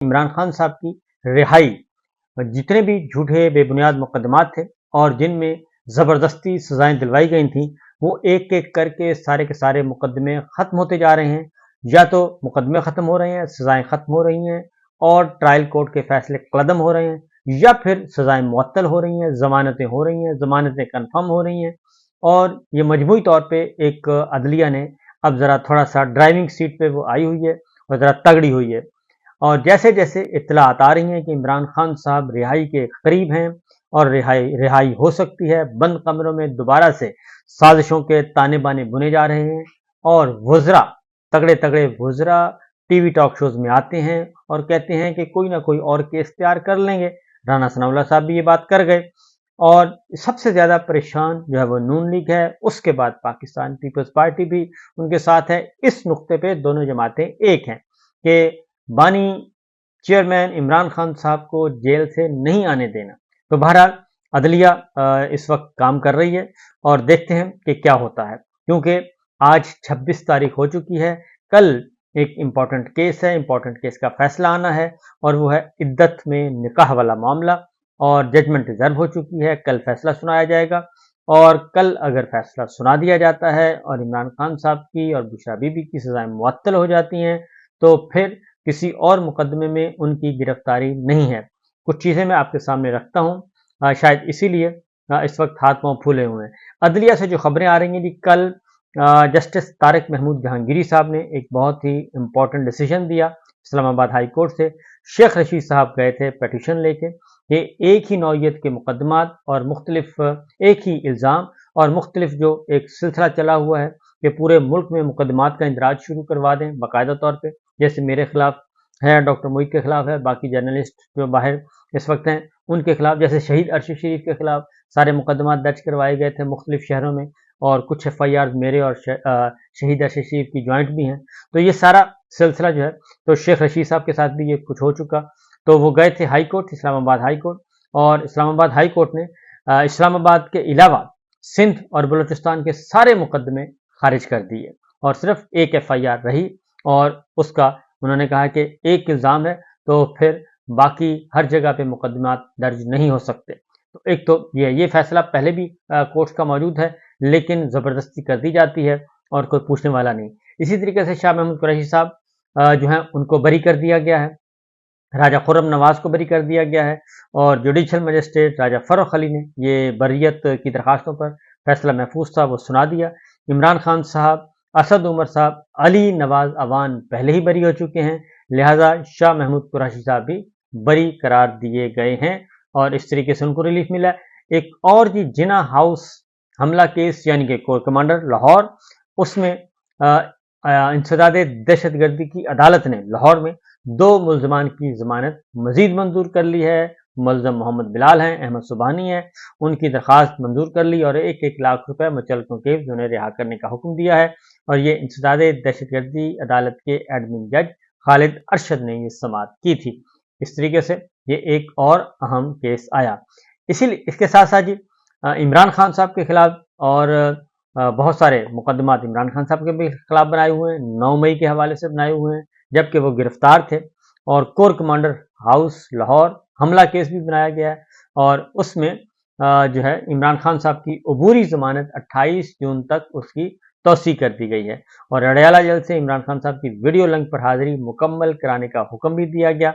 इमरान खान साहब की रिहाई, जितने भी झूठे बेबुनियाद मुकदमात थे और जिनमें ज़बरदस्ती सजाएं दिलवाई गई थी, वो एक एक करके सारे के सारे मुकदमे ख़त्म होते जा रहे हैं। या तो मुकदमे ख़त्म हो रहे हैं, सजाएं ख़त्म हो रही हैं और ट्रायल कोर्ट के फैसले कलदम हो रहे हैं, या फिर सजाएं मुअत्तल हो रही हैं, ज़मानतें हो रही हैं, ज़मानतें कन्फर्म हो रही हैं। और ये मजमूई तौर पे एक अदलिया ने अब ज़रा थोड़ा सा ड्राइविंग सीट पे वो आई हुई है और ज़रा तगड़ी हुई है। और जैसे जैसे इत्तलात आ रही हैं कि इमरान खान साहब रिहाई के करीब हैं और रिहाई रिहाई हो सकती है, बंद कमरों में दोबारा से साजिशों के ताने बाने बुने जा रहे हैं और वज़रा, तगड़े तगड़े वज़रा टीवी टॉक शोज में आते हैं और कहते हैं कि कोई ना कोई और केस तैयार कर लेंगे। राना सनाउल्लाह साहब भी ये बात कर गए। और सबसे ज़्यादा परेशान जो है वो नून लीग है, उसके बाद पाकिस्तान पीपल्स पार्टी भी उनके साथ है। इस नुक्ते पे दोनों जमातें एक हैं कि बानी चेयरमैन इमरान खान साहब को जेल से नहीं आने देना। तो बहरहाल अदलिया इस वक्त काम कर रही है और देखते हैं कि क्या होता है, क्योंकि आज 26 तारीख हो चुकी है। कल एक इम्पॉर्टेंट केस है, इम्पॉर्टेंट केस का फैसला आना है और वो है इद्दत में निकाह वाला मामला, और जजमेंट रिजर्व हो चुकी है। कल फैसला सुनाया जाएगा और कल अगर फैसला सुना दिया जाता है और इमरान खान साहब की और बुशरा बीबी की सजाएं मुअत्तल हो जाती हैं, तो फिर किसी और मुकदमे में उनकी गिरफ्तारी नहीं है। कुछ चीज़ें मैं आपके सामने रखता हूँ, शायद इसीलिए इस वक्त हाथ पांव फूले हुए हैं। अदलिया से जो खबरें आ रही हैं जी, कल जस्टिस तारिक महमूद जहांगीरी साहब ने एक बहुत ही इम्पोर्टेंट डिसीजन दिया इस्लामाबाद हाई कोर्ट से। शेख रशीद साहब गए थे पिटीशन लेके कि एक ही नौइयत के मुकदमात और मुख्तलिफ एक ही इल्ज़ाम और मुख्तलिफ जो एक सिलसिला चला हुआ है कि पूरे मुल्क में मुकदमात का इंदराज शुरू करवा दें बाकायदा तौर पे, जैसे मेरे खिलाफ है, डॉक्टर मोईद के खिलाफ है, बाकी जर्नलिस्ट जो बाहर इस वक्त हैं उनके खिलाफ, जैसे शहीद अरशद शरीफ के खिलाफ सारे मुकदमात दर्ज करवाए गए थे मुख्तलिफ शहरों में, और कुछ FIR मेरे और शहीद अरशद शरीफ की जॉइंट भी हैं। तो ये सारा सिलसिला जो है, तो शेख रशीद साहब के साथ भी ये कुछ हो चुका। तो वो गए थे high court, Islamabad high court, और इस्लामाबाद हाई कोर्ट ने इस्लामाबाद के अलावा सिंध और बलूचिस्तान के सारे मुकदमे खारिज कर दिए और सिर्फ एक FIR रही, और उसका उन्होंने कहा कि एक इल्ज़ाम है तो फिर बाकी हर जगह पे मुकदमात दर्ज नहीं हो सकते। तो एक तो ये फैसला पहले भी कोर्ट का मौजूद है, लेकिन ज़बरदस्ती कर दी जाती है और कोई पूछने वाला नहीं। इसी तरीके से शाह महमूद कुरैशी साहब जो हैं उनको बरी कर दिया गया है, राजा खुर्रम नवाज को बरी कर दिया गया है, और जुडिशल मजिस्ट्रेट राजा फर्रुख अली ने ये बरियत की दरखास्तों पर फैसला महफूज था वो सुना दिया। इमरान खान साहब, असद उमर साहब, अली नवाज अवान पहले ही बरी हो चुके हैं, लिहाजा शाह महमूद कुरैशी साहब भी बरी करार दिए गए हैं और इस तरीके से उनको रिलीफ मिला। एक और जी, जिना हाउस हमला केस यानी कि कोर कमांडर लाहौर, उसमें इंसदाद दहशतगर्दी की अदालत ने लाहौर में 2 मुल्ज़मान की ज़मानत मजीद मंजूर कर ली है। मुलज़म मोहम्मद बिलाल हैं, अहमद सुबहानी हैं, उनकी दरख्वास्त मंजूर कर ली और 1-1 लाख रुपए मुचल्लकों के उन्हें रिहा करने का हुक्म दिया है। और ये इंसदाद दहशतगर्दी अदालत के एडमिन जज खालिद अरशद ने ये समाअत की थी। इस तरीके से ये एक और अहम केस आया। इसीलिए इसके साथ साथ जी इमरान खान साहब के खिलाफ और बहुत सारे मुकदमात इमरान खान साहब के भी खिलाफ बनाए हुए हैं, 9 मई के हवाले से बनाए हुए हैं जबकि वो गिरफ्तार थे, और कोर कमांडर हाउस लाहौर हमला केस भी बनाया गया है और उसमें जो है इमरान खान साहब की अबूरी ज़मानत 28 जून तक उसकी तौसी कर दी गई है, और अडयाला जेल से इमरान खान साहब की वीडियो लिंक पर हाजिरी मुकम्मल कराने का हुक्म भी दिया गया,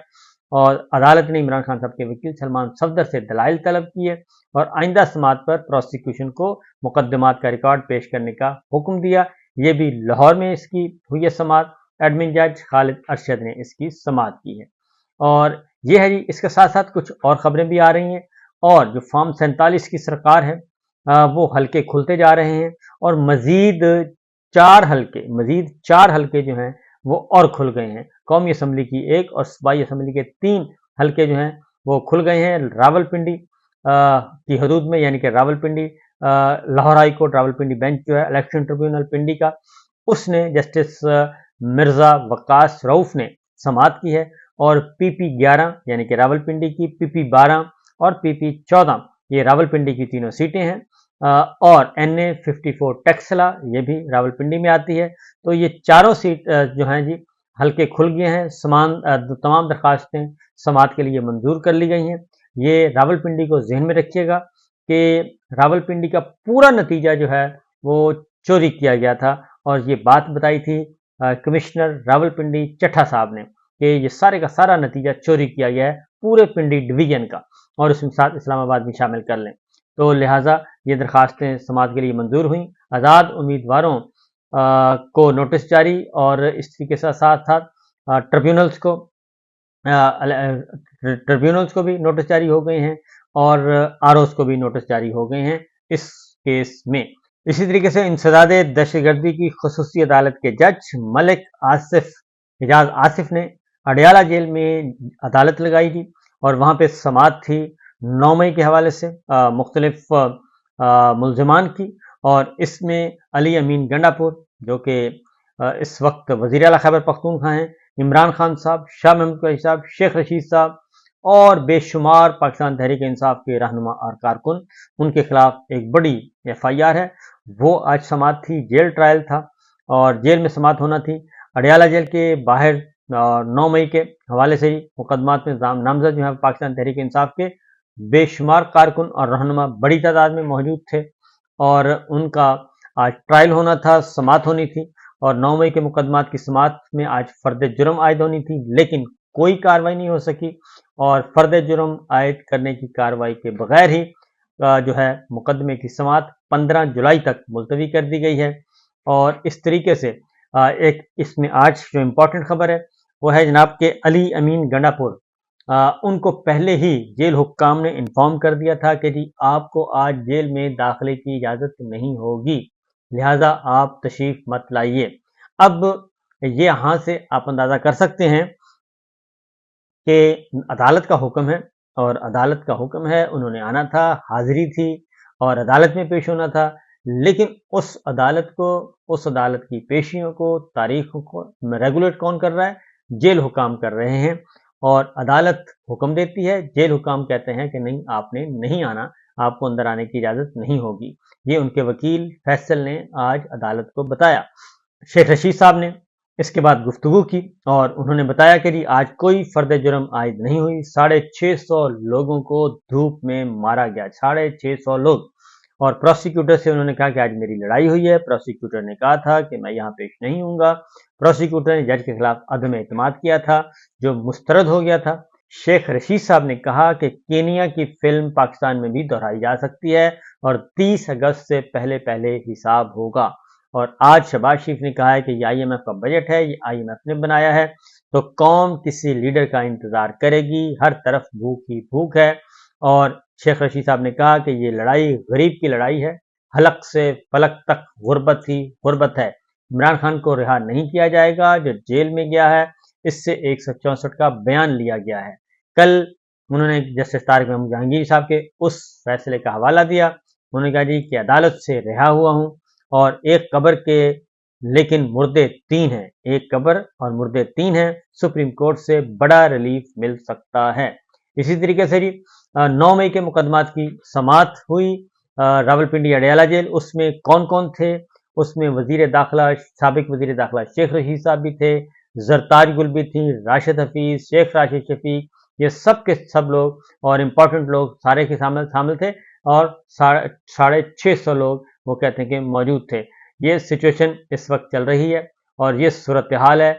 और अदालत ने इमरान खान साहब के वकील सलमान सफदर से दलाइल तलब किए और आइंदा समात पर प्रोसिक्यूशन को मुकदमात का रिकॉर्ड पेश करने का हुक्म दिया। ये भी लाहौर में इसकी हुई है समात, एडमिन जज खालिद अरशद ने इसकी समाअत की है। और ये है जी, इसके साथ साथ कुछ और खबरें भी आ रही हैं, और जो फॉर्म 47 की सरकार है वो हल्के खुलते जा रहे हैं और मजीद 4 हल्के जो हैं वो और खुल गए हैं। कौमी असम्बली की 1 और सूबाई असम्बली के 3 हल्के जो हैं वो खुल गए हैं रावलपिंडी की हदूद में, यानी कि Rawalpindi Lahore high court Rawalpindi bench जो है इलेक्शन ट्रिब्यूनल पिंडी का, उसने जस्टिस मिर्जा वक्कास रऊफ ने समाअत की है, और PP 11 यानी कि रावलपिंडी की, PP 12 और PP 14 ये रावलपिंडी की तीनों सीटें हैं, और NA 54 टैक्सला ये भी रावलपिंडी में आती है। तो ये चारों सीट जो हैं जी हल्के खुल गए हैं। तमाम दरखास्तें समाअत के लिए मंजूर कर ली गई हैं। ये रावलपिंडी को जहन में रखिएगा कि रावलपिंडी का पूरा नतीजा जो है वो चोरी किया गया था, और ये बात बताई थी कमिश्नर रावलपिंडी चट्ठा साहब ने कि ये सारे का सारा नतीजा चोरी किया गया है पूरे पिंडी डिवीजन का, और उसमें साथ इस्लामाबाद भी शामिल कर लें। तो लिहाजा ये दरखास्तें समाअत के लिए मंजूर हुई। आज़ाद उम्मीदवारों को नोटिस जारी, और इस तरीके से साथ साथ ट्रिब्यूनल्स को भी नोटिस जारी हो गए हैं, और आरओस को भी नोटिस जारी हो गए हैं इस केस में। इसी तरीके से इंसदाद दहशतगर्दी की खुसूसी अदालत के जज मलिक एजाज आसिफ ने अडयाला जेल में अदालत लगाई थी, और वहाँ पे समाअत थी 9 मई के हवाले से मुख्तलिफ मुल्ज़मान की, और इसमें अली अमीन गंडापुर जो कि इस वक्त वज़ीर आला खैबर पख्तूनख्वा हैं, इमरान खान साहब, शाह महमूद कुरैशी साहब, शेख रशीद साहब और बेशुमार पाकिस्तान तहरीक इंसाफ के रहनुमा और कारकुन, उनके खिलाफ एक बड़ी FIR है। वो आज समाअत थी, जेल ट्रायल था और जेल में समाअत होना थी। अडयाला जेल के बाहर 9 मई के हवाले से ही मुकदमात में नामजद जो है पाकिस्तान तहरीक इंसाफ के बेशुमार कारकुन और रहनुमा बड़ी तादाद में मौजूद थे, और उनका आज ट्रायल होना था, समाअत होनी थी, और 9 मई के मुकदमात की समाअत में आज फर्द जुर्म आयद होनी थी, लेकिन कोई कार्रवाई नहीं हो सकी, और फर्द जुर्म आयद करने की कार्रवाई के बगैर ही जो है मुकदमे की समाअत 15 जुलाई तक मुलतवी कर दी गई है। और इस तरीके से एक इसमें आज जो इम्पोर्टेंट खबर है वो है जनाब के अली अमीन गंडापुर, उनको पहले ही जेल हुक्काम ने इन्फॉर्म कर दिया था कि जी आपको आज जेल में दाखिले की इजाज़त नहीं होगी, लिहाजा आप तशरीफ मत लाइए। अब ये यहाँ से आप अंदाज़ा कर सकते हैं कि अदालत का हुक्म है, और अदालत का हुक्म है, उन्होंने आना था, हाजिरी थी और अदालत में पेश होना था, लेकिन उस अदालत की पेशियों को, तारीखों को रेगुलेट कौन कर रहा है? जेल हुकाम कर रहे हैं, और अदालत हुक्म देती है, जेल हुकाम कहते हैं कि नहीं, आपने नहीं आना, आपको अंदर आने की इजाज़त नहीं होगी। ये उनके वकील फैसल ने आज अदालत को बताया। शेख रशीद साहब ने इसके बाद गुफ्तगू की और उन्होंने बताया कि जी आज कोई फर्द जुर्म आयद नहीं हुई, 650 लोगों को धूप में मारा गया, 650 लोग। और प्रोसिक्यूटर से उन्होंने कहा कि आज मेरी लड़ाई हुई है, प्रोसिक्यूटर ने कहा था कि मैं यहाँ पेश नहीं हूँगा। प्रोसिक्यूटर ने जज के खिलाफ अदम एतमाद किया था, जो मुस्तरद हो गया था। शेख रशीद साहब ने कहा कि केनिया की फिल्म पाकिस्तान में भी दोहराई जा सकती है और 30 अगस्त से पहले पहले हिसाब होगा। और आज शहबाज शरीफ ने कहा है कि ये IMF का बजट है, ये IMF ने बनाया है, तो कौम किसी लीडर का इंतजार करेगी, हर तरफ भूख ही भूख है। और शेख रशीद साहब ने कहा कि ये लड़ाई गरीब की लड़ाई है, हलक से फलक तक गुर्बत ही गुर्बत है। इमरान खान को रिहा नहीं किया जाएगा, जो जेल में गया है, इससे 164 का बयान लिया गया है। कल उन्होंने जस्टिस तारिक महमूद जहांगीर साहब के उस फैसले का हवाला दिया। उन्होंने कहा जी कि अदालत से रिहा हुआ हूँ और एक कब्र के लेकिन मुर्दे 3 हैं, एक कब्र और मुर्दे 3 हैं, सुप्रीम कोर्ट से बड़ा रिलीफ मिल सकता है। इसी तरीके से 9 मई के मुकदमात की समाअत हुई रावलपिंडी अडयाला जेल। उसमें कौन कौन थे? उसमें वजीर दाखिला, साबिक वजीर दाखिला शेख रशीद साहब भी थे, जरताज गुल भी थी, राशिद हफीज, शेख राशिद शफीक, ये सब के सब लोग और इम्पोर्टेंट लोग सारे के शामिल थे, और 650 लोग वो कहते हैं कि मौजूद थे। ये सिचुएशन इस वक्त चल रही है और ये सूरत हाल है।